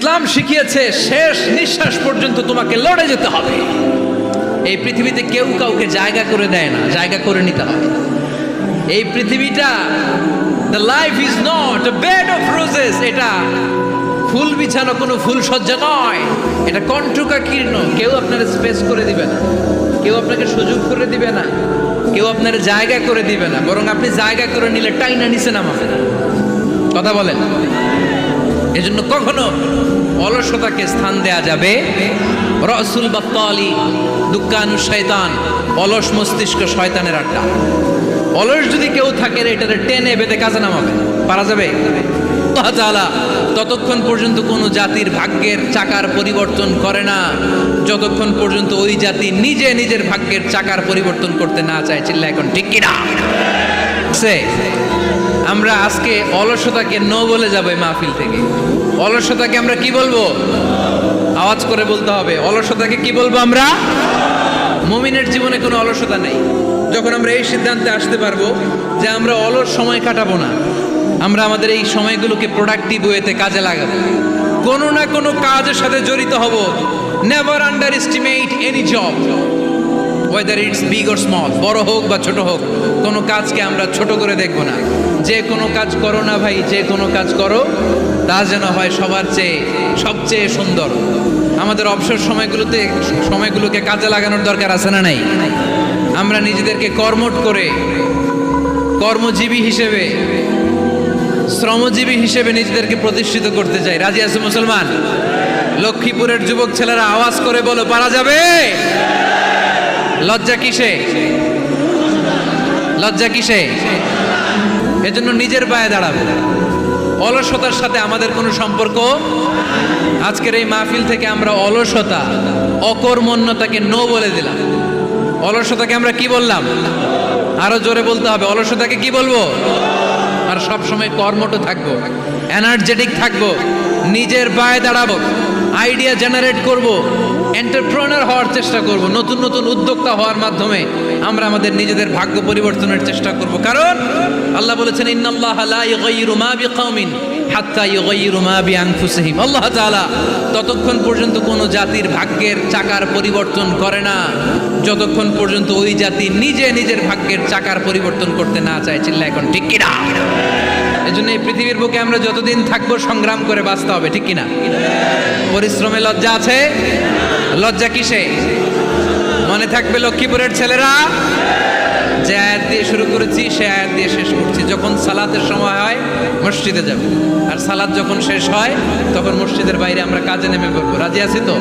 ইসলাম শিখিয়েছে শেষ নিঃশ্বাস পর্যন্ত তোমাকে লড়ে যেতে হবে। এই পৃথিবীতে কেউ কাউকে জায়গা করে দেয় না, জায়গা করে নিতে হবে। এই পৃথিবীটা, the life is not a bed of roses, এটা ফুল বিছানো কোনো ফুল সজ্জা নয়, এটা কণ্টকাকীর্ণ। কেউ আপনার স্পেস করে দিবে না, কেউ আপনাকে সুযোগ করে দিবে না, কেউ আপনার জায়গা করে দিবে না, বরং আপনি জায়গা করে নিলে টাইনা নিচে নামাবে। কথা বলেন। এজন্য কখনো অলসতাকে স্থান দেয়া যাবে। রসুল বাত্তালি দুঃখানু শয়তান, অলস মস্তিষ্ক শয়তানের আড্ডা। অলস যদি কেউ থাকে এটারে টেনে বেঁধে কাজে নামাবে, পারা যাবে? আল্লাহ তাআলা ততক্ষণ পর্যন্ত কোনো জাতির ভাগ্যের চাকার পরিবর্তন করে না যতক্ষণ পর্যন্ত ওই জাতি নিজে নিজের ভাগ্যের চাকার পরিবর্তন করতে না চায়। চিল্লা এখন ঠিক কিনা? আমরা আজকে অলসতাকে নো বলে যাবো এই মাহফিল থেকে। অলসতাকে আমরা কি বলবো? আওয়াজ করে বলতে হবে। অলসতাকে কি বলবো আমরা? মুমিনের জীবনে কোনো অলসতা নেই। যখন আমরা এই সিদ্ধান্তে আসতে পারবো যে আমরা অলস সময় কাটাবো না, আমরা আমাদের এই সময়গুলোকে প্রোডাক্টিভ ওয়েতে কাজে লাগাবো, কোনো না কোনো কাজের সাথে জড়িত হব। Never under estimate any job, whether it's big or small, বড় হোক বা ছোট হোক, কোনো কাজকে আমরা ছোট করে দেখব না। যে কোনো কাজ করো না ভাই, যে কোনো কাজ করো তা যেন হয় সবার চেয়ে সবচেয়ে সুন্দর। আমাদের অবসর সময়গুলোকে কাজে লাগানোর দরকার আছে না নাই? আমরা নিজেদেরকে কর্মঠ করে, কর্মজীবী হিসেবে, শ্রমজীবী হিসেবে নিজেদেরকে প্রতিষ্ঠিত করতে চাই। রাজি আছে মুসলমান? লক্ষ্মীপুরের যুবক ছেলেরা আওয়াজ করে বলো, পারা যাবে? লজ্জা কিসে? লজ্জা কিসে? এজন্য নিজের পায়ে দাঁড়াবো। অলসতার সাথে আমাদের কোনো সম্পর্ক। আজকের এই মাহফিল থেকে আমরা অলসতা, অকর্মণ্যতাকে নো বলে দিলাম। অলসতাকে আমরা কি বললাম? আরো জোরে বলতে হবে। অলসতাকে কি বলবো? আর সব সময় কর্মঠ থাকবো, এনার্জেটিক থাকবো, নিজের পায়ে দাঁড়াবো, আইডিয়া জেনারেট করব, এন্টারপ্রেনার হওয়ার চেষ্টা করব, নতুন নতুন উদ্যোক্তা হওয়ার মাধ্যমে আমরা আমাদের নিজেদের ভাগ্য পরিবর্তনের চেষ্টা করব। কারণ আল্লাহ বলেছেন, ইন্নাল্লাহা লা ইউগাইয়িরু মা বিকাওমিন হাত্তা ইউগাইয়িরু মা বিআনফুসিহিম। আল্লাহ তাআলা ততক্ষণ পর্যন্ত কোনো জাতির ভাগ্যের চাকার পরিবর্তন করে না যতক্ষণ পর্যন্ত ওই জাতি নিজে নিজের ভাগ্যের চাকার পরিবর্তন করতে না চায়। চিল্লা এখন ঠিক কিনা? এজন্য এই পৃথিবীর বুকে আমরা যতদিন থাকবো সংগ্রাম করে বাঁচতে হবে, ঠিক কিনা? পরিশ্রমে লজ্জা আছে? লজ্জা কিসে? মনে থাকবে লক্ষ্মীপুরের ছেলেরা, যে আয়াত দিয়ে শুরু করেছি সে আয়াত দিয়ে শেষ করছি। যখন সালাতের সময় হয় মসজিদে যাব, আর সালাত যখন শেষ হয় তখন মসজিদের বাইরে আমরা কাজে নেমে পড়বো। রাজি আছি তো?